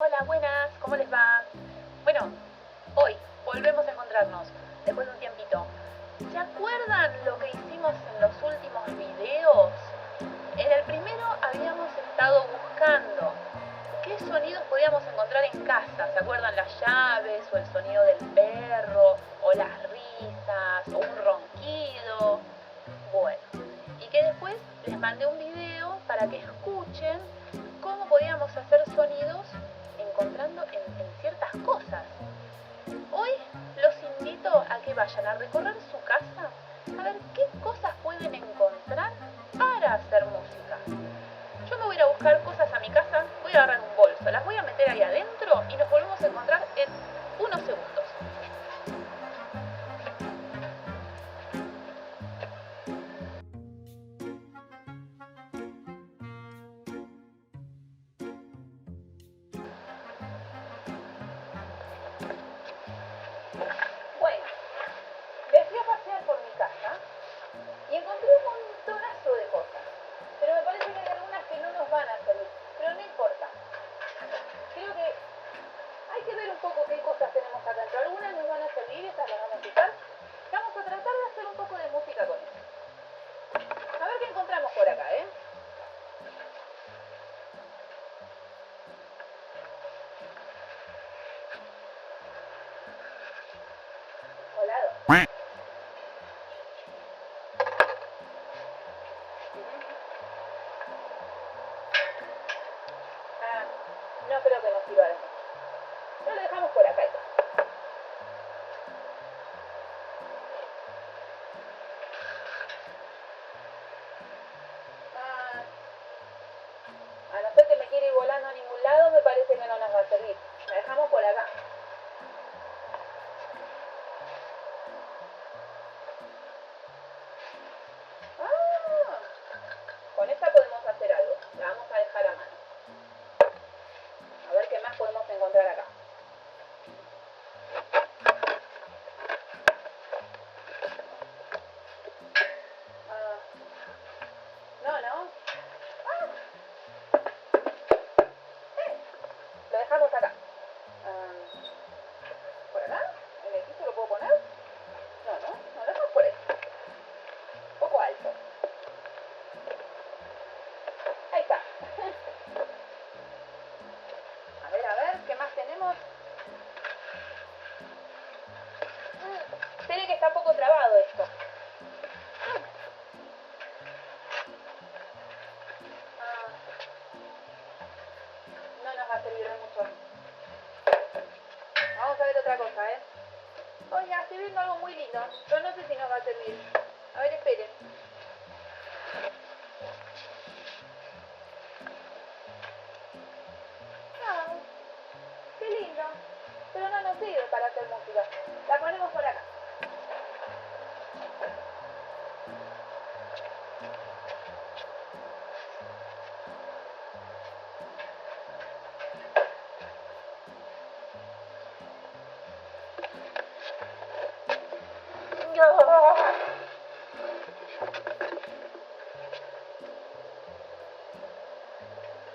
Hola, buenas, ¿cómo les va? Bueno, hoy volvemos a encontrarnos después de un tiempito. ¿Se acuerdan lo que hicimos en los últimos videos? En el primero habíamos estado buscando qué sonidos podíamos encontrar en casa. ¿Se acuerdan las llaves o el sonido del perro o las risas o un ronquido? Bueno, y que después les mandé un video para que escuchen cómo podíamos hacer sonidos encontrando en ciertas cosas. Hoy los invito a que vayan a recorrer su casa a ver qué cosas pueden encontrar para hacer música. Yo me voy a ir a buscar cosas a mi casa, voy a agarrar un bolso, las voy a meter ahí adentro y nos volvemos a encontrar en unos segundos. Bueno, me fui a pasear por mi casa y encontré un montonazo de cosas, pero me parece que hay algunas que no nos van a servir, pero no importa. Creo que hay que ver un poco qué cosas tenemos acá dentro. Algunas nos van a servir, estas las vamos a quitar. Vamos a tratar de hacer un poco de música con eso. A ver qué encontramos por acá, ¿eh? Volado. Ah, no creo que nos sirva de mucho. Pero lo dejamos por acá. Ah, a no ser que me quiera ir volando a ningún lado, me parece que no nos va a servir. La dejamos por acá. Ah, con esta podemos hacer algo. La vamos a dejar a mano. A ver qué más podemos encontrar acá. Ah, no. Ah, lo dejamos acá. Ah, ¿por acá? ¿En el piso lo puedo poner? No, lo dejamos por ahí. Un poco alto. Ahí está. A ver, ¿qué más tenemos? Se ve que está un poco trabado esto. Ah, no nos va a servir de mucho. Vamos a ver otra cosa, ¿eh? Oiga, estoy viendo algo muy lindo. Yo no sé si nos va a servir. A ver, esperen. Ah, qué lindo. Pero no nos sirve para hacer música. La ponemos por acá.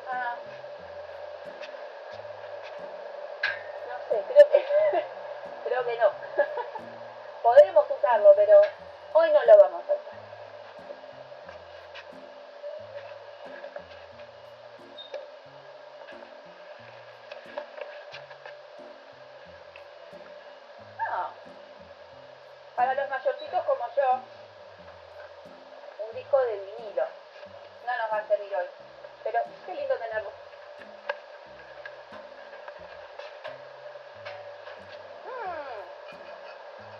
Ah, no sé, creo que no. Podemos usarlo, pero hoy no lo vamos a usar. No. Para los mayorcitos como yo, un disco de vinilo no nos va a servir hoy. Pero qué lindo tenerlo.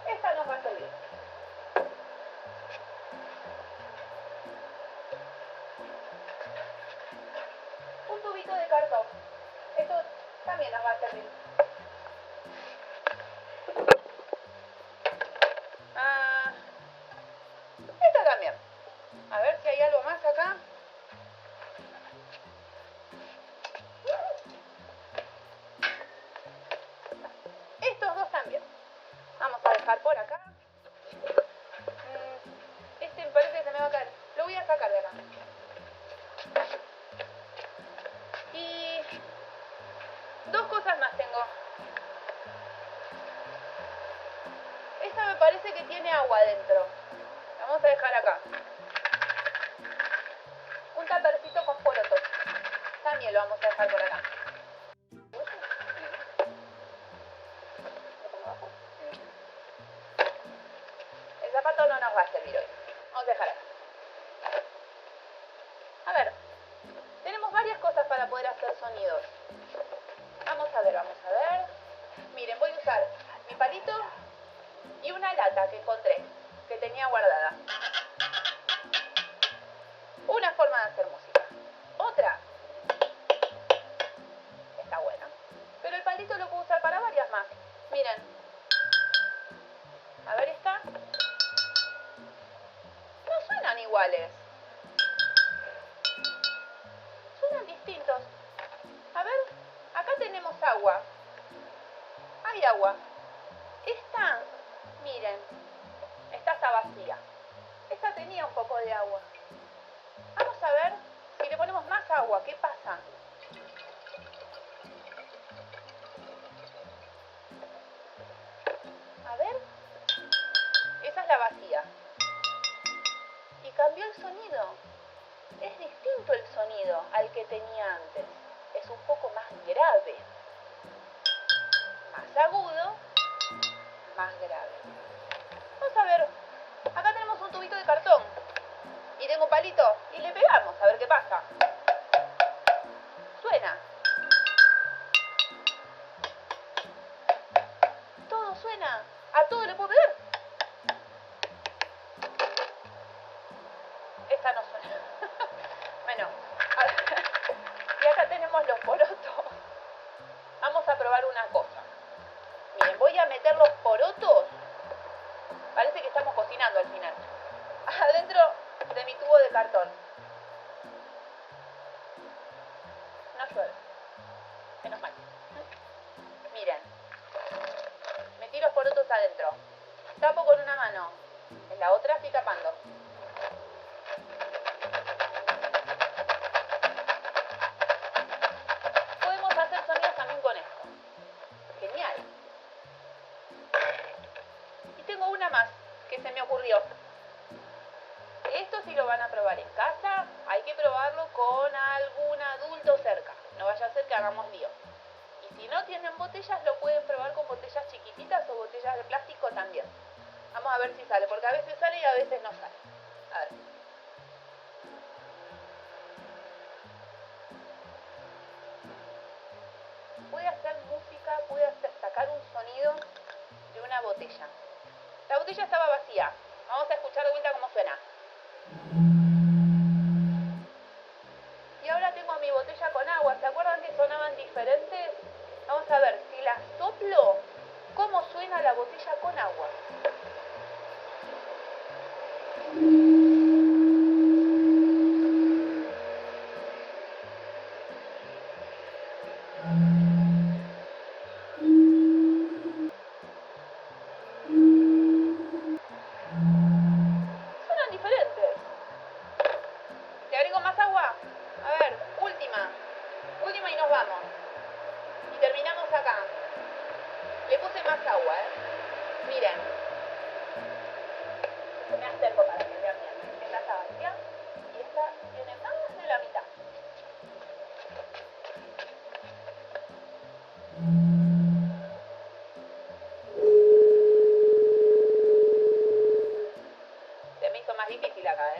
Esta nos va a servir. Un tubito de cartón. Esto también nos va a servir. Ah, esta también. A ver si hay algo más acá. Estos dos también. Vamos a dejar por acá. Este me parece que se me va a caer. Lo voy a sacar de acá. Y dos Esta me parece que tiene agua adentro. La vamos a dejar acá. Un tapercito con porotos. También lo vamos a dejar por acá. El zapato no nos va a servir hoy. Vamos a dejar acá. A ver, tenemos varias cosas para poder hacer sonidos. Vamos a ver, vamos a ver. Miren, voy a usar mi palito y una lata que encontré, que tenía guardada. Una forma de hacer música. Otra. Está buena. Pero el palito lo puedo usar para varias más. Miren. A ver esta. No suenan iguales. Suenan distintos. A ver, acá tenemos agua. Hay agua. Esta, miren, esta está vacía. Esta tenía un poco de agua. Vamos a ver si le ponemos más agua, ¿qué pasa? A ver, esa es la vacía. Y cambió el sonido. Es distinto el sonido al que tenía antes. Es un poco más grave. Más agudo, más grave. Vamos a ver. Acá tenemos un tubito de cartón. Y tengo un palito. Y le pegamos a ver qué pasa. Suena. Todo suena. A todo le puedo pegar. Esta no suena. Bueno. Y acá tenemos los porotos. Vamos a probar una cosa. Miren, voy a meter los porotos. Parece que estamos cocinando al final. Adentro de mi tubo de cartón. No llueve. Menos mal. Miren. Metí los porotos adentro. Tapo con una mano. En la otra estoy tapando. Podemos hacer sonidos también con esto. Genial. Y tengo una más que se me ocurrió. Esto si lo van a probar en casa, hay que probarlo con algún adulto cerca. No vaya a ser que hagamos lío. Y si no tienen botellas, lo pueden probar con botellas chiquititas o botellas de plástico también. Vamos a ver si sale, porque a veces sale y a veces no sale. A ver. Puede hacer música, puede sacar un sonido de una botella. La botella estaba vacía. Vamos a escuchar de vuelta cómo suena. Y ahora tengo mi botella con agua. ¿Se acuerdan que sonaban diferentes? Vamos a ver, si la soplo, ¿cómo suena la botella con agua? Suenan diferentes. ¿Le agrego más agua? A ver, última. Última y nos vamos. Y terminamos acá. Le puse más agua, Miren. Me acerco para que vean bien. Esta está vacía y esta tiene más de la mitad. Se me hizo más difícil acá,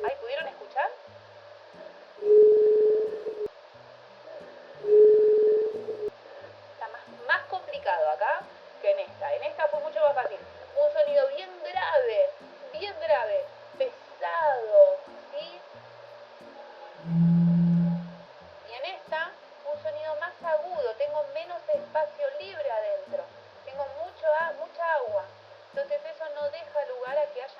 Ay, ¿pudieron escuchar? Está más complicado acá que en esta. En esta fue mucho más fácil. Un sonido bien grave, pesado, ¿sí? Y en esta, un sonido más agudo. Tengo menos espacio libre adentro. Tengo mucha agua. Entonces eso no deja lugar a que haya